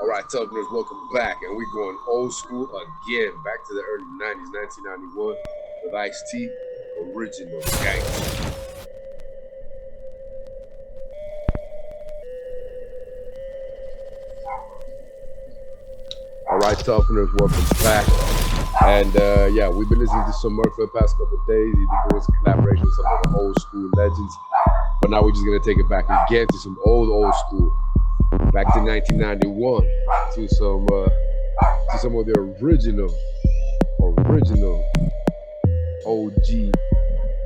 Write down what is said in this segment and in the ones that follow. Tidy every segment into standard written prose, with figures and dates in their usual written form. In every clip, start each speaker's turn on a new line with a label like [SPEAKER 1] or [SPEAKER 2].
[SPEAKER 1] All right, Tuffnerdz, welcome back. And we're going old school again, back to the early 90s, 1991, with Ice-T, original Gangster. All right, Tuffnerdz, welcome back. And yeah, we've been listening to some Murph for the past couple of days. He's been doing some collaboration with some of the old school legends. But now we're just going to take it back again to some old school. Back to 1991, to some of the original OG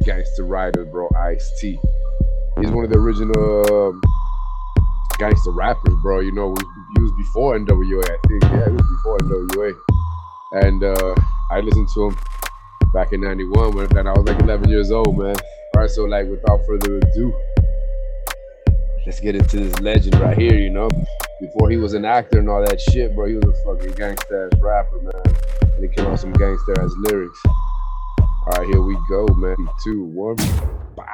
[SPEAKER 1] gangster writers, bro. Ice-T. He's one of the original gangster rappers, bro. You know, he was before NWA, I think. Yeah, he was before NWA. And I listened to him back in 91 when I was like 11 years old, man. All right, so like without further ado, let's get into this legend right here, you know. Before he was an actor and all that shit, bro, he was a fucking gangsta-ass rapper, man. And he came out some gangsta-ass lyrics. All right, here we go, man. 3, 2, 1, bow.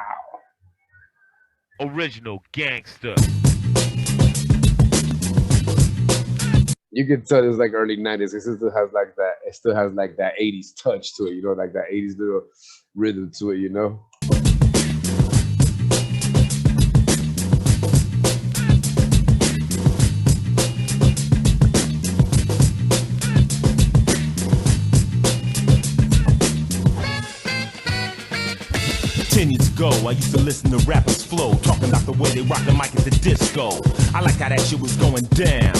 [SPEAKER 2] Original Gangster.
[SPEAKER 1] You can tell it's like early 90s. It still has like that. It still has like that 80s touch to it, you know, like that 80s little rhythm to it, you know.
[SPEAKER 3] Years ago, I used to listen to rappers flow, talking about the way they rock the mic at the disco. I like how that shit was going down.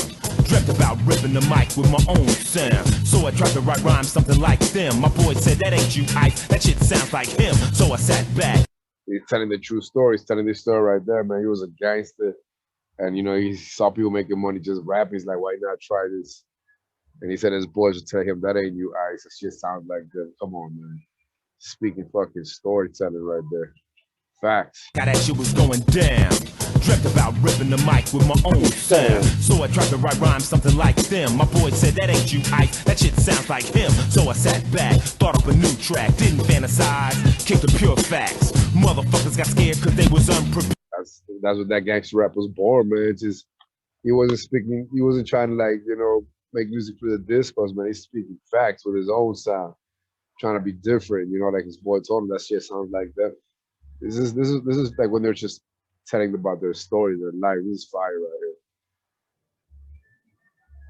[SPEAKER 3] Dreamt about ripping the mic with my own sound. So I tried to write rhymes something like them. My boy said, that ain't you, Ice. That shit sounds like him. So I sat back.
[SPEAKER 1] He's telling the true story. He's telling this story right there, man. He was a gangster. And, you know, he saw people making money just rapping. He's like, why not try this? And he said his boys would tell him, that ain't you, Ice. That shit sounds like good. Come on, man. Speaking fucking storytelling right there. Facts.
[SPEAKER 3] How that shit was going down. Dreamt about ripping the mic with my own sound. So I tried to write rhymes something like them. My boy said, that ain't you, Ice. That shit sounds like him. So I sat back, thought up a new track. Didn't fantasize, kicked the pure facts. Motherfuckers got scared cause they was unprepared.
[SPEAKER 1] That's what that gangster rap was born, man. Just he wasn't trying to like, you know, make music for the discos, man. He's speaking facts with his own sound. Trying to be different, you know, like his boy told him that shit sounds like them. This is like when they're just telling about their story, their life. This is fire right here.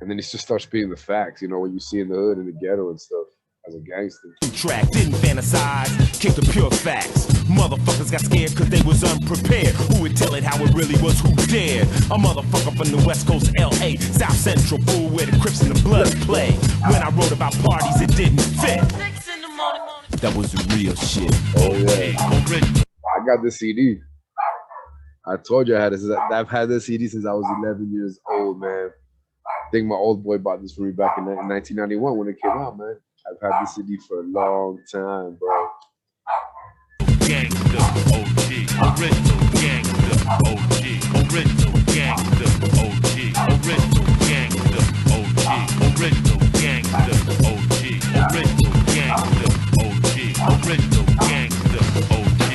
[SPEAKER 1] And then he just starts speaking the facts, you know, what you see in the hood and the ghetto and stuff as a gangster.
[SPEAKER 3] Track didn't fantasize, kicked the pure facts. Motherfuckers got scared cause they was unprepared. Who would tell it how it really was, who dared? A motherfucker from the west coast LA, South Central, fool where the Crips and the Bloods play. When I wrote about parties, it didn't fit. That was the real shit.
[SPEAKER 1] Oh yeah. I got the CD. I told you I had this. I've had this CD since I was 11 years old, man. I think my old boy bought this for me back in 1991 when it came out, man. I've had this CD for a long time, bro.
[SPEAKER 2] Gangster, OG, original gangster, OG, original gangster, OG, original gangster, OG, original gangster, OG, original gangster, OG, original gangster, OG,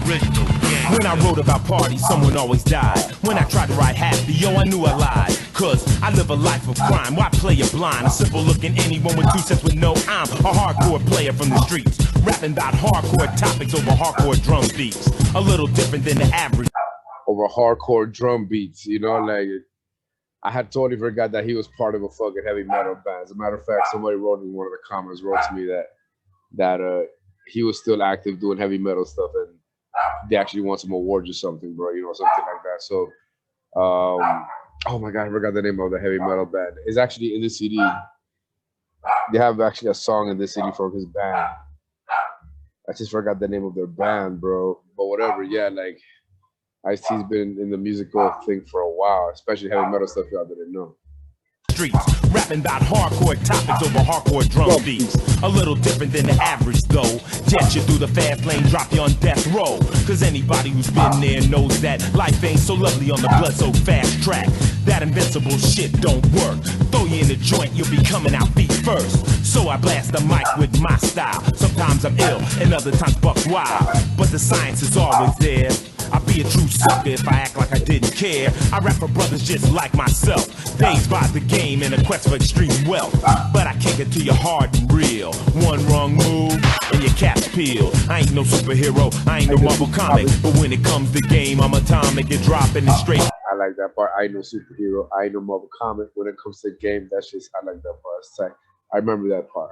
[SPEAKER 2] original gangster.
[SPEAKER 3] When I wrote about parties, someone always died. When I tried to write happy, yo, I knew I lied. Cause I live a life of crime. Why play a blind? A simple looking anyone with 2 cents with no I'm a hardcore player from the streets. Rapping about hardcore topics over hardcore drum beats. A little different than the average.
[SPEAKER 1] Over hardcore drum beats, you know, like I had totally forgot that he was part of a fucking heavy metal band. As a matter of fact, somebody wrote in one of the comments, wrote to me that he was still active doing heavy metal stuff and they actually won some awards or something, bro, you know, something like that. So, oh my God, I forgot the name of the heavy metal band. It's actually in the CD. They have actually a song in this CD from his band. I just forgot the name of their band, bro. But whatever, yeah, like Ice-T's been in the musical thing for a while, especially heavy metal stuff y'all didn't know.
[SPEAKER 3] Streets, rapping about hardcore topics over hardcore drum beats. A little different than the average though. Jet you through the fast lane, drop you on death row. Cause anybody who's been there knows that life ain't so lovely on the blood so fast track. That invincible shit don't work. Throw you in the joint, you'll be coming out feet first. So I blast the mic with my style. Sometimes I'm ill and other times buck wild. But the science is always there. I'd be a true sucker if I act like I didn't care. I rap for brothers just like myself. Days by the game in a quest for extreme wealth. But I kick it to you hard and real. One wrong move and your cap's peeled. I ain't no superhero, I ain't no Marvel comic. But when it comes to game, I'm atomic and dropping it straight.
[SPEAKER 1] I like that part. I ain't no superhero. I ain't no Marvel comic. When it comes to the game, that's just, I like that part. It's tight. I remember that part.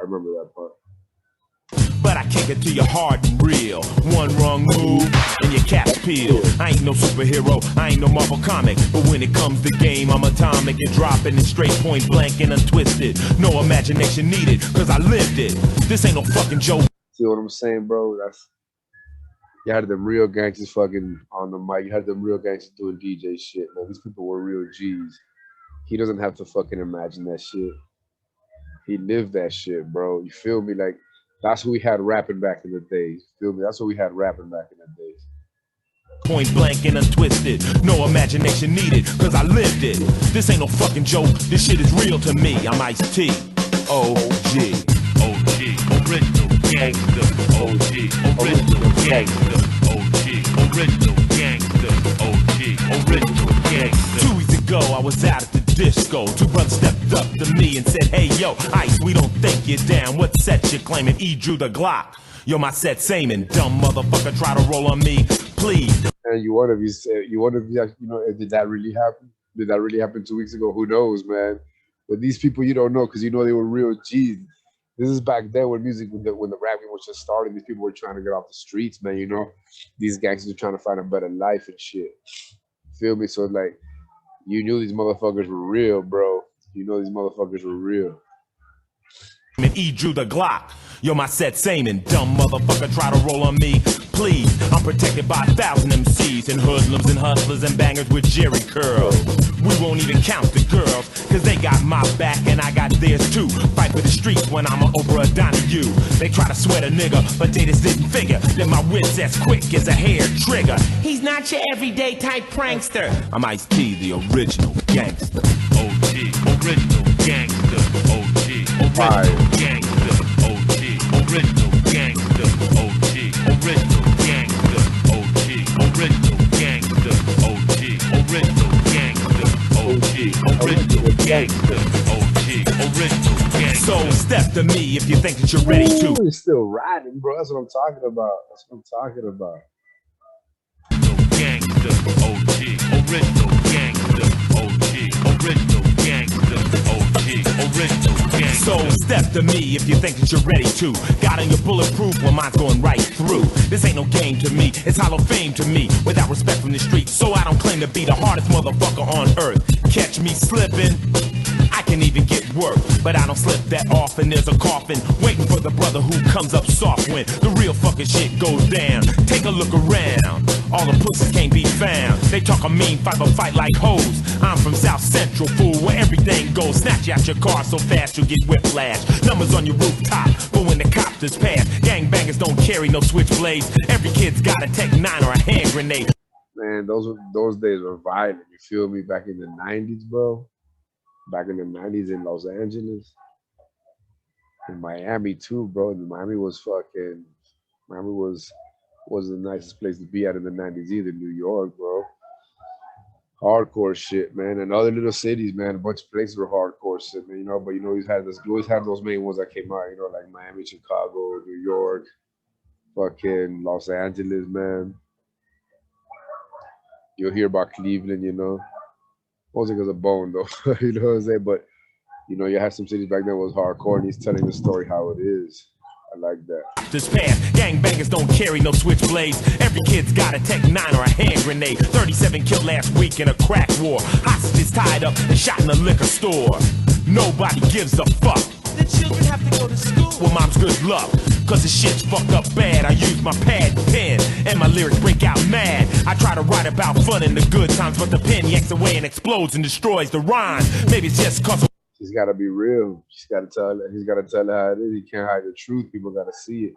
[SPEAKER 3] But I kick it to you hard and real. One wrong move and your cap's peeled. I ain't no superhero, I ain't no Marvel comic. But when it comes to game, I'm atomic and dropping it straight point blank and untwisted. No imagination needed, cause I lived it. This ain't no fucking joke.
[SPEAKER 1] See what I'm saying, bro? That's, you had them real gangsters fucking on the mic. You had them real gangsters doing DJ shit. Man, these people were real G's. He doesn't have to fucking imagine that shit. He lived that shit, bro. You feel me? Like, that's who we had rapping back in the days. Feel me? That's what we had rapping back in the days.
[SPEAKER 3] Point blank and untwisted. No imagination needed, cause I lived it. This ain't no fucking joke. This shit is real to me. I'm Ice-T. O.G.
[SPEAKER 2] OG, original gangster. OG, original gangster. OG, original gangster. OG, original gangster.
[SPEAKER 3] 2 weeks ago, I was out at the disco. Two brothers stepped up to me and said, hey, yo, Ice, we don't think you're down. What set you claiming? E drew the Glock. Yo, my set Saman. Dumb motherfucker, try to roll on me, please.
[SPEAKER 1] And you wonder if you know, did that really happen? Did that really happen 2 weeks ago? Who knows, man? But these people you don't know because you know they were real G's. This is back then when music, when the rap game was just starting. These people were trying to get off the streets, man. You know, these gangsters are trying to find a better life and shit. Feel me? So like, you knew these motherfuckers were real, bro. You know these motherfuckers were real.
[SPEAKER 3] And E drew the Glock. Yo, my set Saman. Dumb motherfucker, try to roll on me, please. I'm protected by 1,000 MCs and hoodlums and hustlers and bangers with Jerry curls. We won't even count the girls, cause they got my back and I got theirs too. Fight for the streets when I'm a Oprah Donahue. They try to sweat a nigga, but they just didn't figure that my wit's as quick as a hair trigger. He's not your everyday type prankster. I'm Ice-T, the original gangster.
[SPEAKER 2] OG, original gangster. OG, original gangster. OG, original gangster. OG, original gangster. OG, original gangster. OG, original gangster. OG, original gangster. OG, original gangster.
[SPEAKER 3] So step to me if you think that you're ready to.
[SPEAKER 1] Ooh, it's still riding, bro. That's what I'm talking about.
[SPEAKER 2] Gangster, OG, original gangster. OG, original gangster. OG, original gangster.
[SPEAKER 3] So step to me if you think that you're ready to. Got on your bulletproof, well mine's going right through. This ain't no game to me, it's hollow fame to me. Without respect from the streets, so I don't claim to be the hardest motherfucker on earth. Catch me slipping, I can even get work, but I don't slip that often. There's a coffin waiting for the brother who comes up soft when the real fucking shit goes down. Take a look around, all the pussies can't be found. They talk a mean fight but fight like hoes. I'm from South Central, fool, where everything goes. Snatch you out your car so fast you'll get whiplash. Numbers on your rooftop, but when the copters pass, gangbangers don't carry no switchblades. Every kid's got a Tech 9 or a hand grenade.
[SPEAKER 1] Man, those days were violent. You feel me? Back in the 90s, bro. Back in the 90s in Los Angeles. In Miami too, bro. Miami was the nicest place to be at in the 90s either. New York, bro. Hardcore shit, man. And other little cities, man. A bunch of places were hardcore shit, man. You know, but you always had those main ones that came out, you know, like Miami, Chicago, New York, fucking Los Angeles, man. You'll hear about Cleveland, you know. Mostly because of Bone, though. You know what I'm saying? But, you know, you had some cities back then that was hardcore, and he's telling the story how it is. I like that.
[SPEAKER 3] This past, gangbangers don't carry no switchblades. Every kid's got a Tech 9 or a hand grenade. 37 killed last week in a crack war. Hostages tied up and shot in a liquor store. Nobody gives a fuck. The children have to go to school. Well, mom's good luck, cause the shit's fucked up bad. I use my pad and pen, and my lyrics break out mad. I try to write about fun in the good times, but the pen yanks away and explodes and destroys the rhyme. Maybe it's just cause
[SPEAKER 1] he's gotta be real. He's gotta tell her how it is. He can't hide the truth. People gotta see it.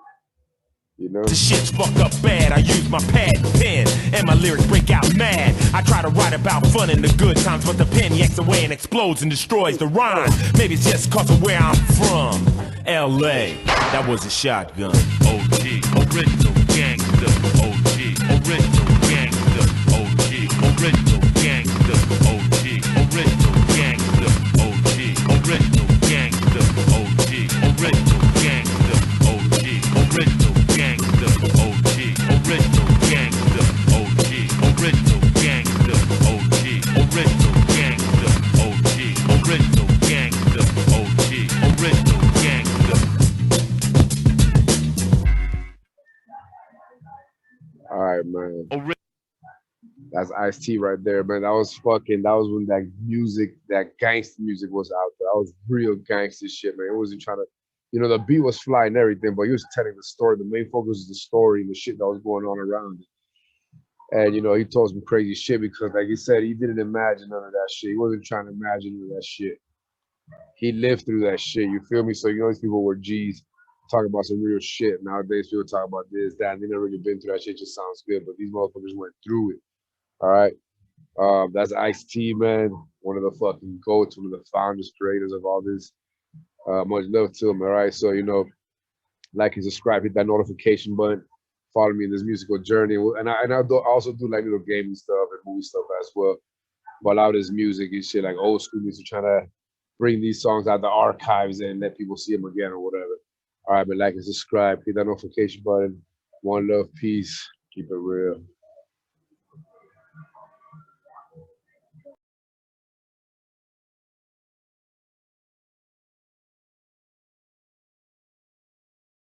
[SPEAKER 1] You know?
[SPEAKER 3] the shit's fucked up bad. I use my pad and pen, and my lyrics break out mad. I try to write about fun in the good times, but the pen yanks away and explodes and destroys the rhyme. Maybe it's just cause of where I'm from. L.A. That was a shotgun.
[SPEAKER 2] OG, original gangster. OG, original gangster.
[SPEAKER 1] man.
[SPEAKER 2] Ori-
[SPEAKER 1] That's Ice-T right there, man. That was when that music, that gangster music was out there. That was real gangster shit, man. It wasn't trying to, the beat was fly and everything, but he was telling the story. The main focus was the story and the shit that was going on around it. And, he told some crazy shit because, like he said, he didn't imagine none of that shit. He wasn't trying to imagine none of that shit. He lived through that shit, you feel me? So, these people were G's talking about some real shit. Nowadays, people talk about this, that, and they never really been through that shit. It just sounds good, but these motherfuckers went through it. All right. That's Ice-T, man. One of the fucking goats, one of the founders, creators of all this. Much love to him. All right. So, like and subscribe, hit that notification button, follow me in this musical journey. And I also do like little gaming stuff and movie stuff as well. But a lot of this music and shit, like old school music, trying to bring these songs out the archives and let people see them again or whatever. All right, but like and subscribe, hit that notification button. One love, peace, keep it real.